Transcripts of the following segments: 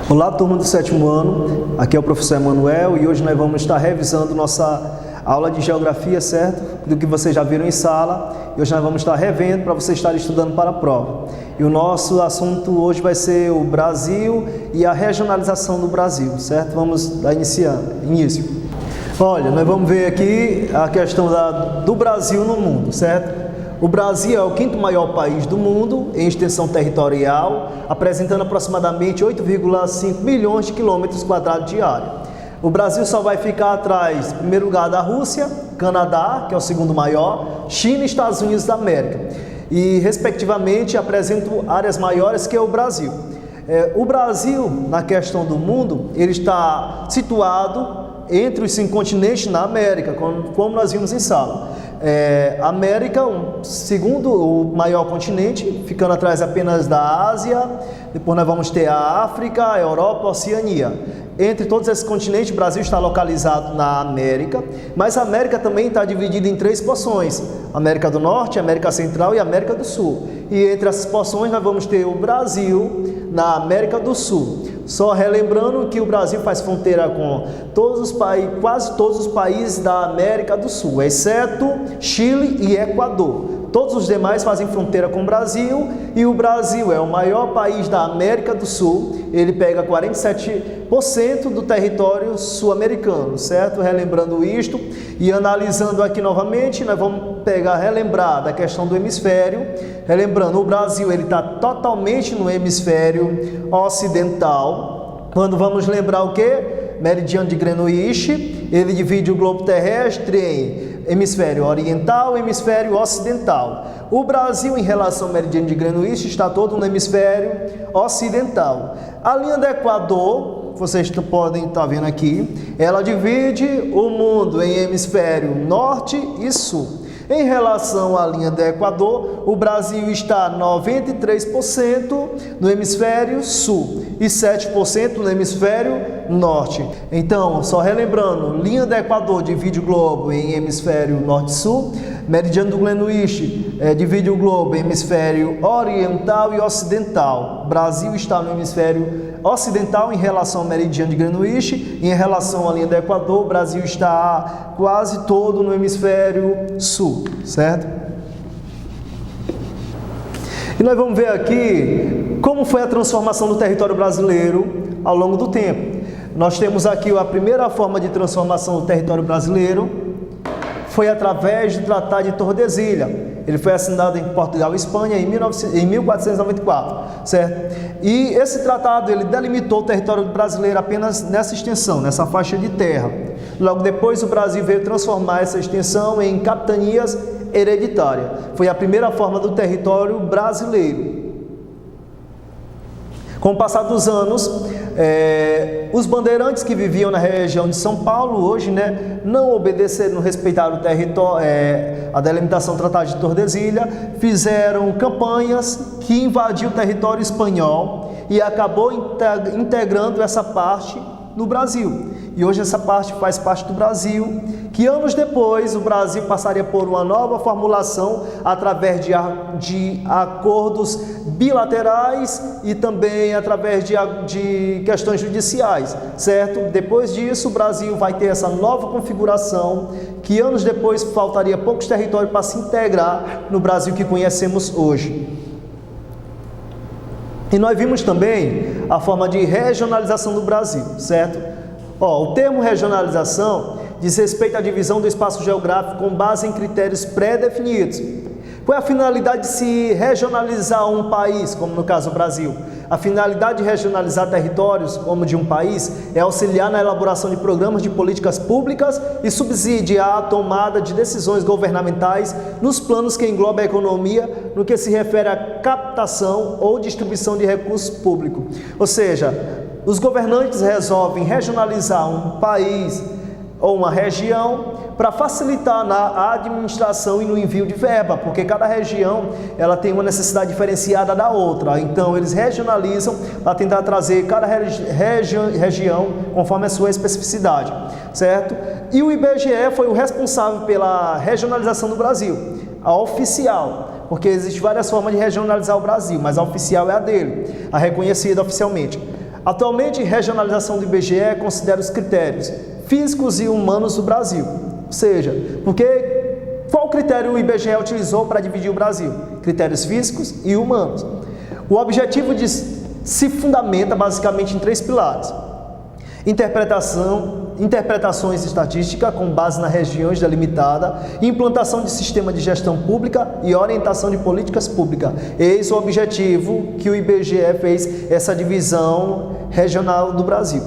Olá, turma do 7º ano, aqui é o professor Emanuel e hoje nós vamos estar revisando nossa aula de geografia, certo? Do que vocês já viram em sala, e hoje nós vamos estar revendo para vocês estarem estudando para a prova. E o nosso assunto hoje vai ser o Brasil e a regionalização do Brasil, certo? Vamos dar início. Olha, nós vamos ver aqui a questão do Brasil no mundo, certo? O Brasil é o quinto maior país do mundo em extensão territorial, apresentando aproximadamente 8,5 milhões de quilômetros quadrados de área. O Brasil só vai ficar atrás, em primeiro lugar, da Rússia, Canadá, que é o segundo maior, China e Estados Unidos da América. E, respectivamente, apresentam áreas maiores que o Brasil. O Brasil, na questão do mundo, ele está situado entre os 5 continentes na América, como nós vimos em sala. América, segundo o maior continente, ficando atrás apenas da Ásia, depois nós vamos ter a África, a Europa, a Oceania. Entre todos esses continentes, o Brasil está localizado na América, mas a América também está dividida em 3 porções: América do Norte, América Central e América do Sul. E entre essas porções nós vamos ter o Brasil na América do Sul. Só relembrando que o Brasil faz fronteira com quase todos os países da América do Sul, exceto Chile e Equador. Todos os demais fazem fronteira com o Brasil, e o Brasil é o maior país da América do Sul. Ele pega 47% do território sul-americano, certo? Relembrando isto e analisando aqui novamente, nós vamos relembrar da questão do hemisfério. Relembrando, o Brasil ele está totalmente no hemisfério ocidental. Quando vamos lembrar o quê? Meridiano de Greenwich, ele divide o globo terrestre em hemisfério oriental e hemisfério ocidental. O Brasil, em relação ao meridiano de Greenwich, está todo no hemisfério ocidental. A linha do Equador, vocês podem estar vendo aqui, ela divide o mundo em hemisfério norte e sul. Em relação à linha do Equador, o Brasil está 93% no hemisfério sul e 7% no hemisfério norte. Então, só relembrando, linha do Equador divide o globo em hemisfério norte e sul, meridiano do Greenwich divide o globo em hemisfério oriental e ocidental. O Brasil está no hemisfério ocidental em relação ao meridiano de Greenwich, e em relação à linha do Equador, o Brasil está quase todo no hemisfério sul, certo? E nós vamos ver aqui como foi a transformação do território brasileiro ao longo do tempo. Nós temos aqui a primeira forma de transformação do território brasileiro, foi através do Tratado de Tordesilhas. Ele foi assinado em Portugal e Espanha em 1494, certo? E esse tratado ele delimitou o território brasileiro apenas nessa extensão, nessa faixa de terra. Logo depois, o Brasil veio transformar essa extensão em capitanias hereditárias. Foi a primeira forma do território brasileiro. Com o passar dos anos, os bandeirantes que viviam na região de São Paulo hoje, não obedeceram, não respeitaram o território, a delimitação do Tratado de Tordesilhas, fizeram campanhas que invadiu o território espanhol e acabou integrando essa parte no Brasil. E hoje essa parte faz parte do Brasil, que anos depois o Brasil passaria por uma nova formulação através de acordos bilaterais e também através de questões judiciais, certo? Depois disso o Brasil vai ter essa nova configuração, que anos depois faltaria poucos territórios para se integrar no Brasil que conhecemos hoje. E nós vimos também a forma de regionalização do Brasil, certo? O termo regionalização diz respeito à divisão do espaço geográfico com base em critérios pré-definidos. Qual é a finalidade de se regionalizar um país, como no caso do Brasil? A finalidade de regionalizar territórios, como de um país, é auxiliar na elaboração de programas de políticas públicas e subsidiar a tomada de decisões governamentais nos planos que englobam a economia no que se refere à captação ou distribuição de recursos públicos. Ou seja, os governantes resolvem regionalizar um país ou uma região para facilitar na administração e no envio de verba, porque cada região ela tem uma necessidade diferenciada da outra. Então eles regionalizam para tentar trazer cada região conforme a sua especificidade, certo? E o IBGE foi o responsável pela regionalização do Brasil, a oficial. porque existem várias formas de regionalizar o Brasil, mas a oficial é a dele, a reconhecida oficialmente. Atualmente, regionalização do IBGE considera os critérios físicos e humanos do Brasil. Ou seja, qual critério o IBGE utilizou para dividir o Brasil? Critérios físicos e humanos. O objetivo se fundamenta basicamente em 3 pilares: interpretações estatísticas com base nas regiões delimitada, implantação de sistema de gestão pública e orientação de políticas públicas. Eis o objetivo que o IBGE fez essa divisão regional do Brasil.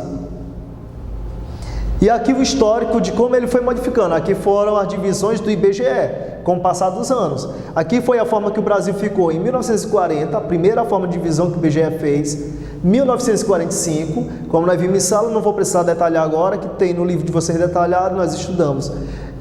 E aqui o histórico de como ele foi modificando. Aqui foram as divisões do IBGE com o passar dos anos. Aqui foi a forma que o Brasil ficou em 1940, a primeira forma de divisão que o IBGE fez. 1945, como nós vimos em sala, não vou precisar detalhar agora, que tem no livro de vocês detalhado, nós estudamos.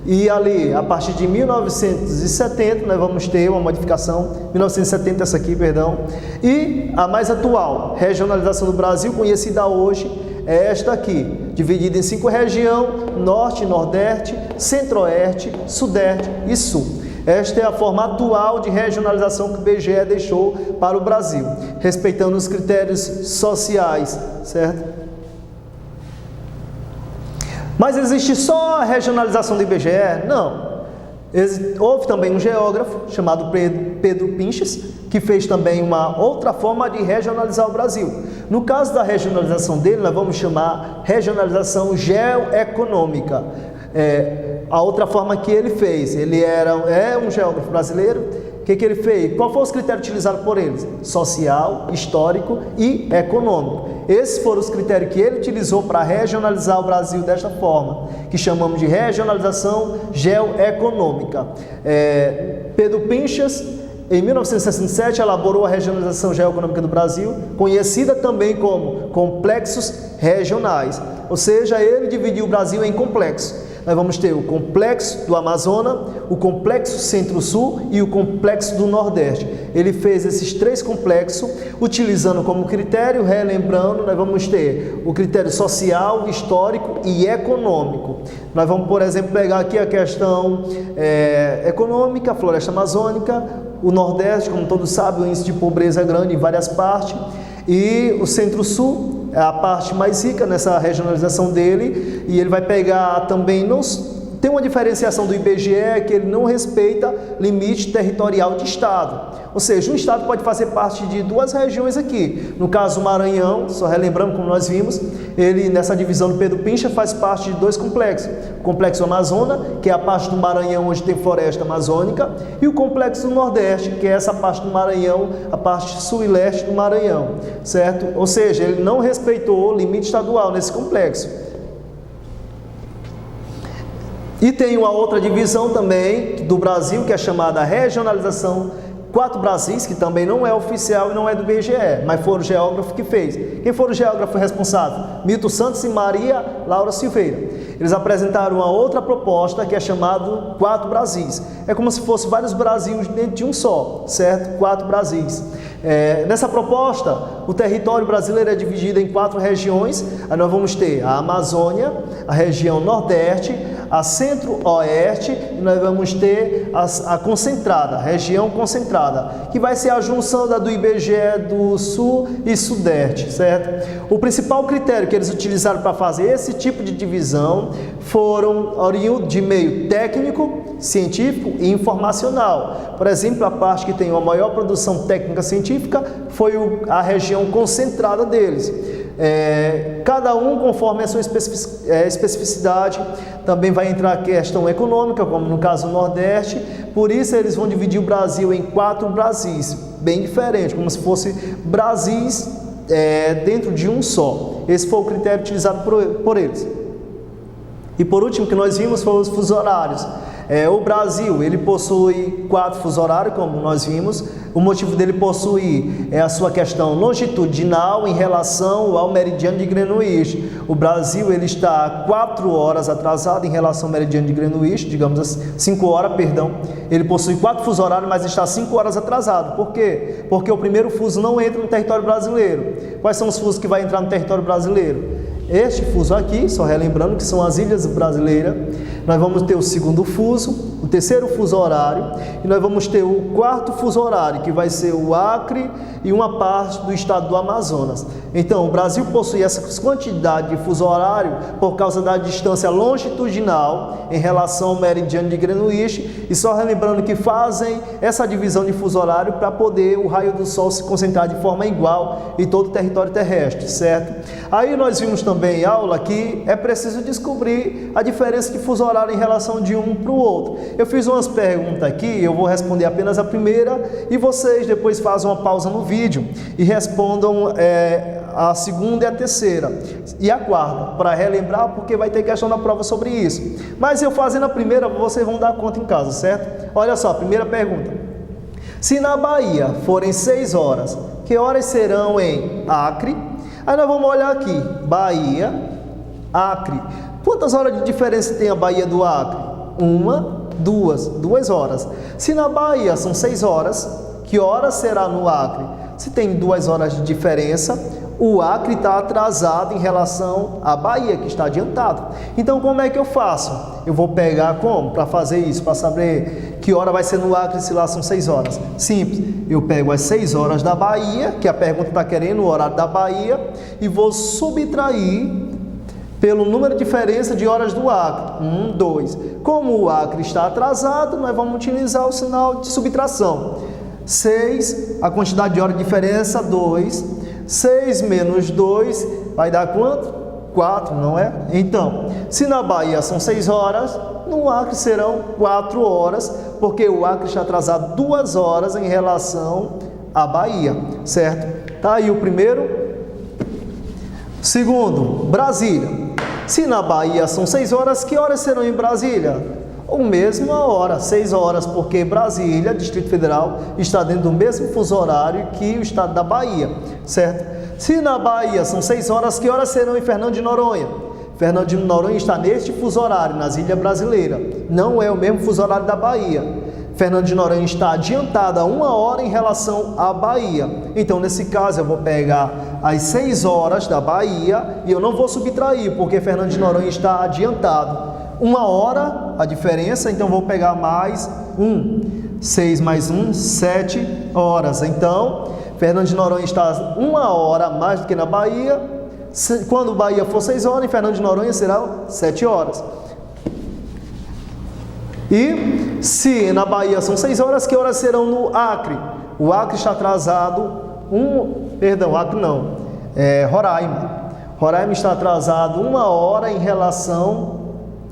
E ali, a partir de 1970, nós vamos ter uma modificação, 1970 essa aqui, perdão, e a mais atual, regionalização do Brasil, conhecida hoje, é esta aqui, dividida em 5 regiões, Norte, Nordeste, Centro-Oeste, Sudeste e Sul. Esta é a forma atual de regionalização que o IBGE deixou para o Brasil, respeitando os critérios sociais, certo? Mas existe só a regionalização do IBGE? Não. Houve também um geógrafo chamado Pedro Pinches, que fez também uma outra forma de regionalizar o Brasil. No caso da regionalização dele, nós vamos chamar regionalização geoeconômica. A outra forma que ele fez, ele é um geógrafo brasileiro. O que ele fez? Qual foi os critérios utilizados por eles? Social, histórico e econômico. Esses foram os critérios que ele utilizou para regionalizar o Brasil desta forma, que chamamos de regionalização geoeconômica. Pedro Pinches, em 1967, elaborou a regionalização geoeconômica do Brasil, conhecida também como complexos regionais. Ou seja, ele dividiu o Brasil em complexos. Nós vamos ter o complexo do Amazonas, o complexo Centro-Sul e o complexo do Nordeste. Ele fez esses 3 complexos, utilizando como critério, relembrando, nós vamos ter o critério social, histórico e econômico. Nós vamos, por exemplo, pegar aqui a questão econômica, a floresta amazônica, o Nordeste, como todos sabem, o índice de pobreza é grande em várias partes, e o Centro-Sul é a parte mais rica nessa regionalização dele, e ele vai pegar também, tem uma diferenciação do IBGE que ele não respeita limite territorial de estado. Ou seja, um estado pode fazer parte de 2 regiões aqui. No caso, o Maranhão, só relembrando como nós vimos, ele nessa divisão do Pedro Pincha faz parte de 2 complexos. O complexo Amazonas, que é a parte do Maranhão onde tem floresta amazônica, e o complexo do Nordeste, que é essa parte do Maranhão, a parte sul e leste do Maranhão, certo? Ou seja, ele não respeitou o limite estadual nesse complexo. E tem uma outra divisão também do Brasil, que é chamada regionalização 4 Brasis, que também não é oficial e não é do IBGE, mas foram o geógrafo que fez. Quem foram os geógrafos responsáveis? Milton Santos e Maria Laura Silveira. Eles apresentaram uma outra proposta que é chamado 4 Brasis. É como se fosse vários Brasis dentro de um só, certo? 4 Brasis. Nessa proposta, o território brasileiro é dividido em 4 regiões. Aí nós vamos ter a Amazônia, a região Nordeste, a Centro-Oeste, e nós vamos ter a concentrada, a região concentrada, que vai ser a junção do IBGE do Sul e Sudeste, certo? O principal critério que eles utilizaram para fazer esse tipo de divisão foram oriundos de meio técnico, científico e informacional. Por exemplo, a parte que tem a maior produção técnica científica foi a região concentrada deles. Cada um conforme a sua especificidade. Também vai entrar a questão econômica, como no caso do Nordeste. Por isso eles vão dividir o Brasil em 4 Brasis, bem diferente, como se fosse Brasis dentro de um só. Esse foi o critério utilizado por eles. E por último, que nós vimos foram os fusos horários. O Brasil, ele possui 4 fusos horários, como nós vimos. O motivo dele possuir a sua questão longitudinal em relação ao meridiano de Greenwich. O Brasil, ele está 4 horas atrasado em relação ao meridiano de Greenwich, digamos assim, 5 horas, perdão. Ele possui 4 fusos horários, mas está 5 horas atrasado. Por quê? Porque o primeiro fuso não entra no território brasileiro. Quais são os fusos que vai entrar no território brasileiro? Este fuso aqui, só relembrando que são as ilhas brasileiras. Nós vamos ter o segundo fuso, o o terceiro fuso horário, e nós vamos ter o quarto fuso horário, que vai ser o Acre e uma parte do estado do Amazonas. Então, o Brasil possui essa quantidade de fuso horário por causa da distância longitudinal em relação ao meridiano de Greenwich, e só relembrando que fazem essa divisão de fuso horário para poder o raio do Sol se concentrar de forma igual em todo o território terrestre, certo? Aí nós vimos também em aula que é preciso descobrir a diferença de fuso horário em relação de um para o outro. Eu fiz umas perguntas aqui, eu vou responder apenas a primeira e vocês depois fazem uma pausa no vídeo e respondam a segunda e a terceira e a quarta, para relembrar, porque vai ter questão na prova sobre isso. Mas eu fazendo a primeira, vocês vão dar conta em casa, certo? Olha só, primeira pergunta. Se na Bahia forem 6 horas, que horas serão em Acre? Aí nós vamos olhar aqui, Bahia, Acre. Quantas horas de diferença tem a Bahia do Acre? 2 horas. Se na Bahia são 6 horas, que horas será no Acre? Se tem 2 horas de diferença, o Acre está atrasado em relação à Bahia, que está adiantado. Então, como é que eu faço? Eu vou pegar como? Para fazer isso, para saber que hora vai ser no Acre se lá são 6 horas. Simples. Eu pego as 6 horas da Bahia, que a pergunta está querendo, o horário da Bahia, e vou subtrair pelo número de diferença de horas do Acre. 2. Como o Acre está atrasado, nós vamos utilizar o sinal de subtração. 6, a quantidade de hora de diferença, 2. 6 menos 2 vai dar quanto? 4, não é? Então, se na Bahia são 6 horas, no Acre serão 4 horas, porque o Acre está atrasado 2 horas em relação à Bahia, certo? Tá aí o primeiro. Segundo, Brasília. Se na Bahia são 6 horas, que horas serão em Brasília? A mesma hora, 6 horas, porque Brasília, Distrito Federal, está dentro do mesmo fuso horário que o estado da Bahia, certo? Se na Bahia são 6 horas, que horas serão em Fernando de Noronha? Fernando de Noronha está neste fuso horário, nas Ilhas Brasileiras. Não é o mesmo fuso horário da Bahia. Fernando de Noronha está adiantada 1 hora em relação à Bahia. Então, nesse caso, eu vou pegar as 6 horas da Bahia e eu não vou subtrair, porque Fernando de Noronha está adiantado 1 hora a diferença, então vou pegar mais 6 mais 1, 7 horas. Então, Fernando de Noronha está 1 hora mais do que na Bahia. Quando Bahia for 6 horas, em Fernando de Noronha serão 7 horas. E se na Bahia são 6 horas, que horas serão no Acre? O Acre está atrasado, Acre não, Roraima. Roraima está atrasado 1 hora em relação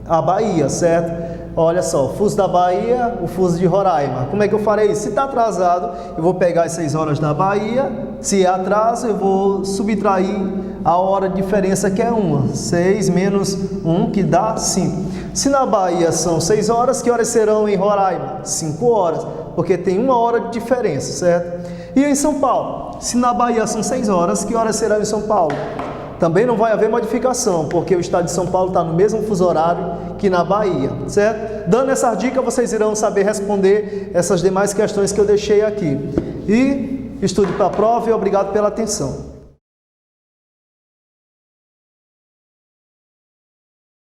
à Bahia, certo? Olha só, o fuso da Bahia, o fuso de Roraima. Como é que eu farei isso? Se está atrasado, eu vou pegar as 6 horas da Bahia. Se é atraso, eu vou subtrair a hora de diferença, que é 1. 6 menos 1, que dá 5. Se na Bahia são 6 horas, que horas serão em Roraima? 5 horas, porque tem 1 hora de diferença, certo? E em São Paulo? Se na Bahia são 6 horas, que horas serão em São Paulo? Também não vai haver modificação, porque o estado de São Paulo está no mesmo fuso horário que na Bahia, certo? Dando essas dicas, vocês irão saber responder essas demais questões que eu deixei aqui. E estude para a prova e obrigado pela atenção.